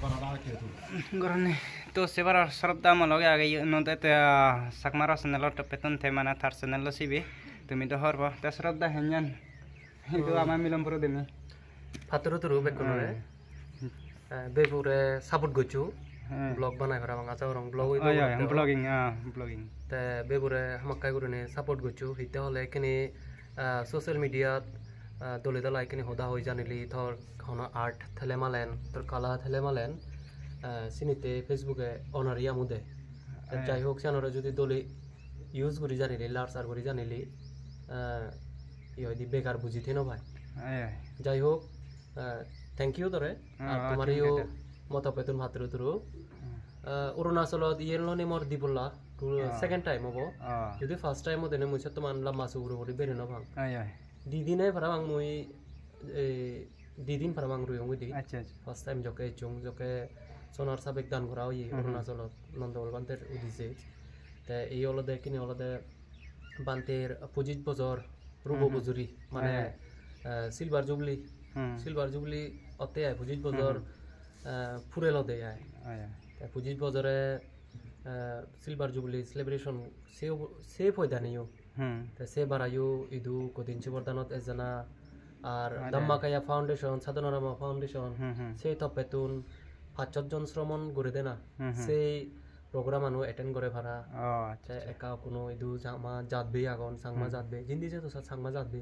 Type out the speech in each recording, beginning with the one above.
Gorone to sebar sarabda maloge age nonte te sakmara senelo to petun te mana thar senelo sibi tumi to horbo te sarabda henyan itu ama milam puro demi paturu turu bekunore bebure sabut gochu blog banai khara banga chaurong blog blogging blogging te bebure hamakai gurune support gochu hite hole kini social media dole dala kini hoda hoi janili thor khona art thelemalen tor kala thelemalen sinite facebook e onaria mude jai hok chanora jodi dole use guri janili larsar guri janili yodi bekar buji theno bhai jai hok thank you tore tomariyo mota petun bhatru turu অৰুণাচলত ইয়েলনি মর দিবলা second time হবো যদি first time ওদেনে মুছে তো মানলা মাসু গুরু গুরি বেরে না ভাঙ দিদিনে ফারাং মুই দিদিন ফারাং রুই মুই দি আচ্ছা ফার্স্ট টাইম জকে চুং জকে সোনার সাবেক দান করাও ই অরুণাচলত নন্দবল বান্তের উদিছে তে এই হলদে কিনে হলদে বান্তের পজিট বজর রুবো বুজুরি মানে সিলভার জুবলি অতে আয় পজিট বজর ফুরেলো দে আয় পুজিত বজরে সিলভার জুবলি সেলিব্রেশন সেভ হয়ে দানিও সে বারায়ু ইদু কদিন চিবরদানত এজনা আর দাম্মাকায়া ফাউন্ডেশন সাধনারামা ফাউন্ডেশন সেই তপেতুন ৫ জন শ্রমণ গড়ে দেনা সেই প্রোগ্রাম আনো অ্যাটেন্ড করে ভাড়া আচ্ছা একা কোনো ইদু জামা জাতবে আগন সাংমা জাতবে জিন্দি যে তো সাংমা জাতবে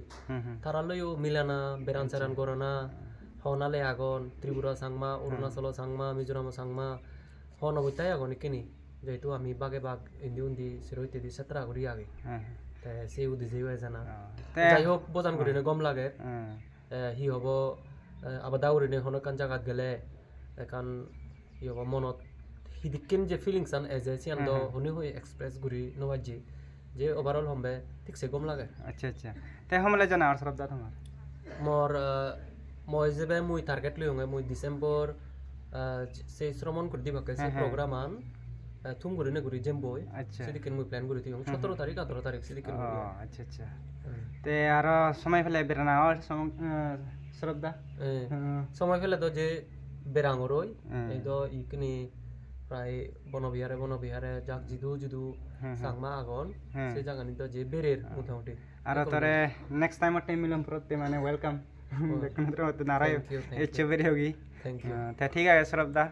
তারালয়ও মিলানা বেরান সেরান করনা হনালে আগন ত্রিপুরা সাংমা অরুণাচল সাংমা মিজোরাম সাংমা হনবতাই আগন কিনি যেহেতু আমি বাগে বাগ ইন্দি উন্দি সিরইতে দি সেত্রা করি আগে তে সেই উদি যে জানা যাই হোক বজান করিনে গম লাগে হি হব আবার দাউরিনে হন কান জাগাত গেলে কান হি হব মনত হিদিকিন যে ফিলিংস আন এজ এ সিয়ান দ হনি হই এক্সপ্রেস গুরি নবাজি যে ওভারঅল হমবে ঠিক সে গম লাগে আচ্ছা আচ্ছা তে হমলে জানা আর সরব দা তোমার মোর মই যেবে মুই টার্গেট লই হঙ্গে মুই ডিসেম্বর সেই শ্রমণ করে দিবাকে সেই প্রোগ্রাম আন থুম গরিনে গরি জেমবই সেদিকে মুই প্ল্যান করি থিং 17 তারিখ 18 তারিখ সেদিকে আচ্ছা আচ্ছা তে আর সময় ফেলে বেরানা আর শ্রদ্ধা সময় ফেলে তো যে বেরাঙরই এই তো ইকনি প্রায় বনবিহারে যাক জিদু সাংমা আগন সেই জায়গানি তো যে বেরের মোটামুটি আর তোরে নেক্সট টাইম টাইম মিলম প্রতে মানে ওয়েলকাম দেখুন তো নারায় এই ছবি হোগি थैंक यू ठीक है श्रद्धा।